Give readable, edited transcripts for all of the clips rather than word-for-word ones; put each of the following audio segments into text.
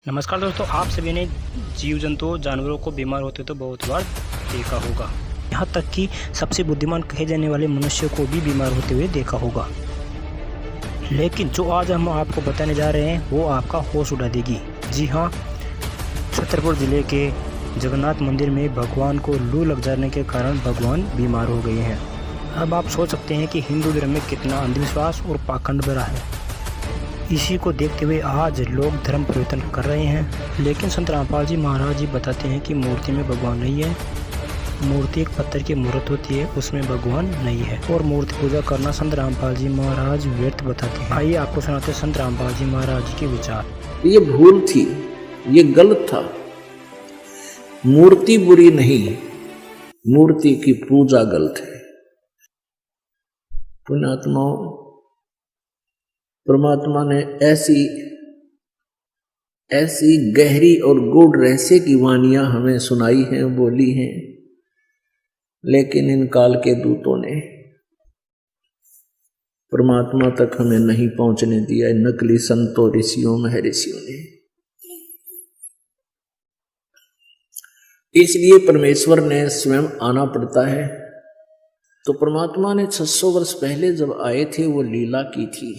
नमस्कार दोस्तों, आप सभी ने जीव जंतुओं जानवरों को बीमार होते तो बहुत बार देखा होगा। यहाँ तक कि सबसे बुद्धिमान कहे जाने वाले मनुष्य को भी बीमार होते हुए देखा होगा। लेकिन जो आज हम आपको बताने जा रहे हैं वो आपका होश उड़ा देगी। जी हाँ, छतरपुर जिले के जगन्नाथ मंदिर में भगवान को लू लग जाने के कारण भगवान बीमार हो गए हैं। अब आप सोच सकते हैं कि हिंदू धर्म में कितना अंधविश्वास और पाखंड भरा है। इसी को देखते हुए आज लोग धर्म परिवर्तन कर रहे हैं। लेकिन संत रामपाल जी महाराज जी बताते हैं कि मूर्ति में भगवान नहीं है। मूर्ति एक पत्थर की मूर्त होती है, उसमें भगवान नहीं है। और मूर्ति पूजा करना संत रामपाल जी महाराज व्यर्थ बताते हैं। आइए आपको सुनाते हैं संत रामपाल जी महाराज जी के विचार। ये भूल थी, ये गलत था। मूर्ति बुरी नहीं, मूर्ति की पूजा गलत है। पुण्यात्माओं, परमात्मा ने ऐसी गहरी और गूढ़ रहस्य की वाणियां हमें सुनाई हैं, बोली हैं, लेकिन इन काल के दूतों ने परमात्मा तक हमें नहीं पहुंचने दिया। नकली संतों, ऋषियों, महर्षियों ने। इसलिए परमेश्वर ने स्वयं आना पड़ता है। तो परमात्मा ने 600 वर्ष पहले जब आए थे वो लीला की थी,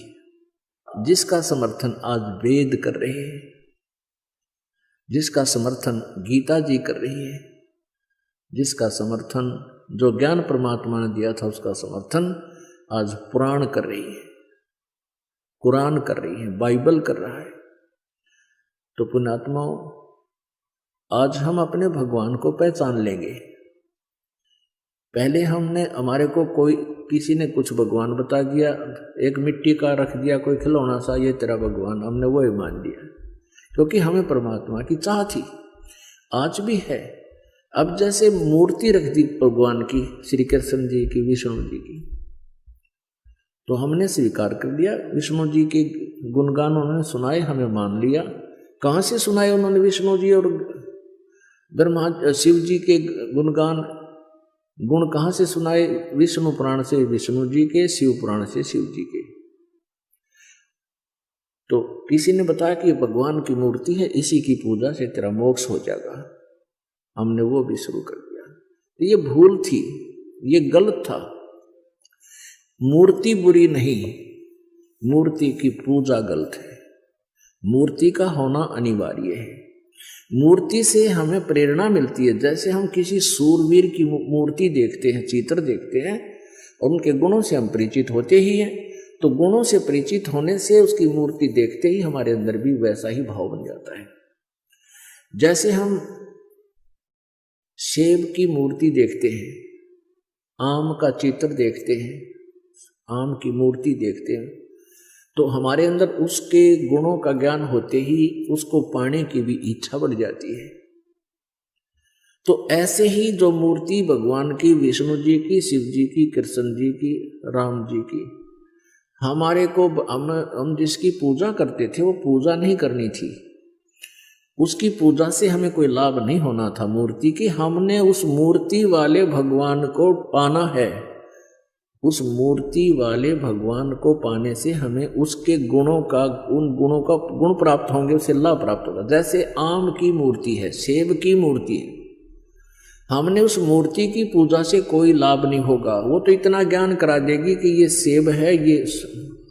जिसका समर्थन आज वेद कर रहे हैं, जिसका समर्थन गीता जी कर रही है, जिसका समर्थन जो ज्ञान परमात्मा ने दिया था उसका समर्थन आज पुराण कर रही है, कुरान कर रही है, बाइबल कर रहा है। तो पुण्यात्माओं, आज हम अपने भगवान को पहचान लेंगे। पहले हमारे को किसी ने कुछ भगवान बता दिया, एक मिट्टी का रख दिया कोई खिलौना सा, ये तेरा भगवान, हमने वो ही मान लिया, क्योंकि हमें परमात्मा की चाह थी। आज भी है। अब जैसे मूर्ति रख दी भगवान की, श्री कृष्ण जी की, विष्णु जी की, तो हमने स्वीकार कर लिया। विष्णु जी के गुणगान उन्होंने सुनाए, हमें मान लिया। कहाँ से सुनाए उन्होंने विष्णु जी और ब्रह्मा शिव जी के गुणगान, गुण कहाँ से सुनाए? विष्णु पुराण से विष्णु जी के, शिव पुराण से शिव जी के। तो किसी ने बताया कि भगवान की मूर्ति है, इसी की पूजा से तेरा मोक्ष हो जाएगा। हमने वो भी शुरू कर दिया। तो ये भूल थी, ये गलत था। मूर्ति बुरी नहीं, मूर्ति की पूजा गलत है। मूर्ति का होना अनिवार्य है। मूर्ति से हमें प्रेरणा मिलती है। जैसे हम किसी सूरवीर की मूर्ति देखते हैं, चित्र देखते हैं, और उनके गुणों से हम परिचित होते ही हैं, तो गुणों से परिचित होने से उसकी मूर्ति देखते ही हमारे अंदर भी वैसा ही भाव बन जाता है। जैसे हम सेब की मूर्ति देखते हैं, आम का चित्र देखते हैं, आम की मूर्ति देखते हैं, तो हमारे अंदर उसके गुणों का ज्ञान होते ही उसको पाने की भी इच्छा बढ़ जाती है। तो ऐसे ही जो मूर्ति भगवान की, विष्णु जी की, शिव जी की, कृष्ण जी की, राम जी की, हमारे को हम जिसकी पूजा करते थे वो पूजा नहीं करनी थी। उसकी पूजा से हमें कोई लाभ नहीं होना था मूर्ति की। हमने उस मूर्ति वाले भगवान को पाना है। उस मूर्ति वाले भगवान को पाने से हमें उसके गुणों का, उन गुणों का गुण प्राप्त होंगे, उससे लाभ प्राप्त होगा। जैसे आम की मूर्ति है, सेब की मूर्ति है, हमने उस मूर्ति की पूजा से कोई लाभ नहीं होगा। वो तो इतना ज्ञान करा देगी कि ये सेब है, ये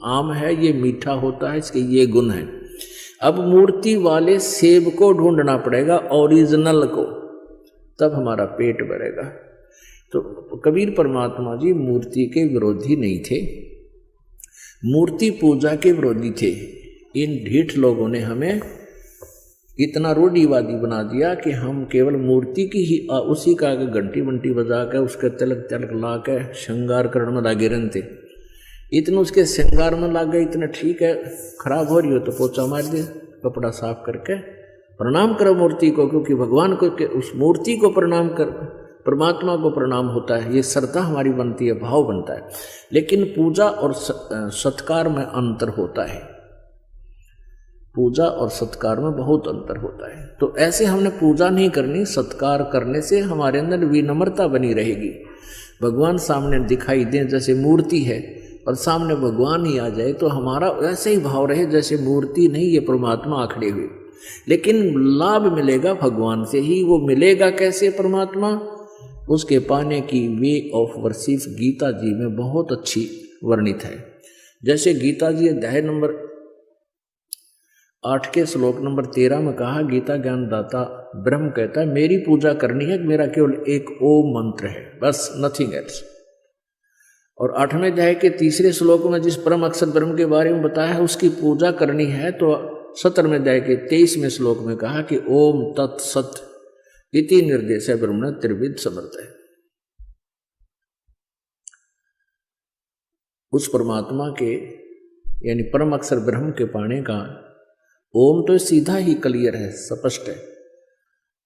आम है, ये मीठा होता है, इसके ये गुण है। अब मूर्ति वाले सेब को ढूंढना पड़ेगा, ओरिजिनल को, तब हमारा पेट भरेगा। तो कबीर परमात्मा जी मूर्ति के विरोधी नहीं थे, मूर्ति पूजा के विरोधी थे। इन ढीठ लोगों ने हमें इतना रूढ़िवादी बना दिया कि हम केवल मूर्ति की ही उसी का घंटी वंटी बजा के, उसके तिलक तिलक ला के श्रृंगार करने में लागे रहते। इतना उसके श्रृंगार में लाग गए, इतना ठीक है, खराब हो रही हो तो पोछा मार दे, कपड़ा साफ करके प्रणाम करो मूर्ति को, क्योंकि भगवान को उस मूर्ति को प्रणाम कर, परमात्मा को प्रणाम होता है। ये श्रद्धा हमारी बनती है, भाव बनता है। लेकिन पूजा और सत्कार में अंतर होता है। पूजा और सत्कार में बहुत अंतर होता है। तो ऐसे हमने पूजा नहीं करनी, सत्कार करने से हमारे अंदर विनम्रता बनी रहेगी। भगवान सामने दिखाई दे, जैसे मूर्ति है और सामने भगवान ही आ जाए, तो हमारा ऐसे ही भाव रहे जैसे मूर्ति नहीं, ये परमात्मा आ खड़े हुए। लेकिन लाभ मिलेगा भगवान से ही। वो मिलेगा कैसे परमात्मा? उसके पाने की वे ऑफ वर्शिप गीता जी में बहुत अच्छी वर्णित है। जैसे गीता जी अध्याय नंबर 8 के श्लोक नंबर 13 में कहा, गीता ज्ञान दाता ब्रह्म कहता है मेरी पूजा करनी है, मेरा केवल एक ओम मंत्र है, बस, नथिंग एल्स। और 8वें अध्याय के 3 श्लोक में जिस परम अक्षर ब्रह्म के बारे में बताया है उसकी पूजा करनी है, तो 17वें अध्याय के 23वें श्लोक में कहा कि ओम तत्सत इति निर्देश है ब्रह्म त्रिविध समर्थ है। उस परमात्मा के यानी परम अक्षर ब्रह्म के पाने का ओम तो सीधा ही क्लियर है, स्पष्ट है,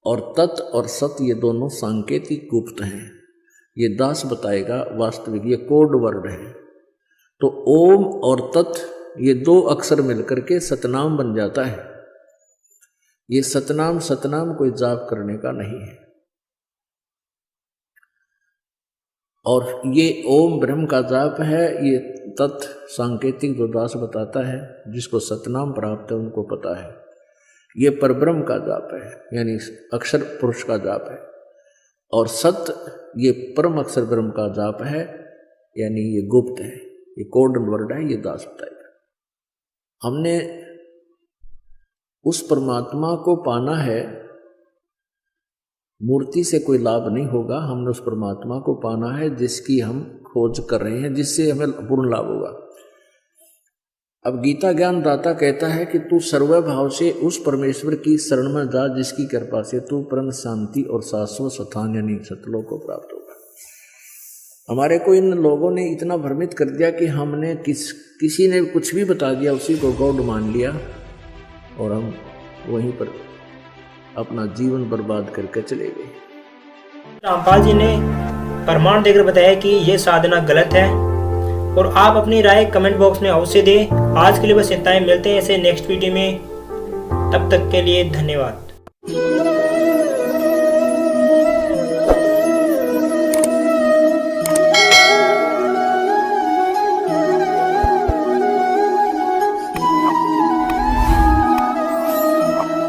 और तत् और सत ये दोनों सांकेतिक गुप्त हैं। ये दास बताएगा, वास्तविक ये कोड वर्ड है। तो ओम और तत् ये 2 अक्षर मिलकर के सतनाम बन जाता है। ये सतनाम कोई जाप करने का नहीं है। और ये ओम ब्रह्म का जाप है, ये तत् सांकेतिक जो दास बताता है, जिसको सतनाम प्राप्त है उनको पता है। ये परब्रह्म का जाप है, यानी अक्षर पुरुष का जाप है। और सत ये परम अक्षर ब्रह्म का जाप है, यानी ये गुप्त है, ये कोड वर्ड है, ये दास बताएगा। हमने उस परमात्मा को पाना है, मूर्ति से कोई लाभ नहीं होगा। हमने उस परमात्मा को पाना है जिसकी हम खोज कर रहे हैं, जिससे हमें पूर्ण लाभ होगा। अब गीता ज्ञान दाता कहता है कि तू सर्वभाव से उस परमेश्वर की शरण में जा जिसकी कृपा से तू परम शांति और शाश्वत स्थान यानी सतलोक को प्राप्त होगा। हमारे को इन लोगों ने इतना भ्रमित कर दिया कि हमने किसी ने कुछ भी बता दिया, उसी को गॉड मान लिया और हम वहीं पर अपना जीवन बर्बाद करके चले गए। रामपाल जी ने प्रमाण देकर बताया कि यह साधना गलत है और आप अपनी राय कमेंट बॉक्स में अवश्य दें। आज के लिए बस इतना ही, मिलते हैं ऐसे नेक्स्ट वीडियो में, तब तक के लिए धन्यवाद।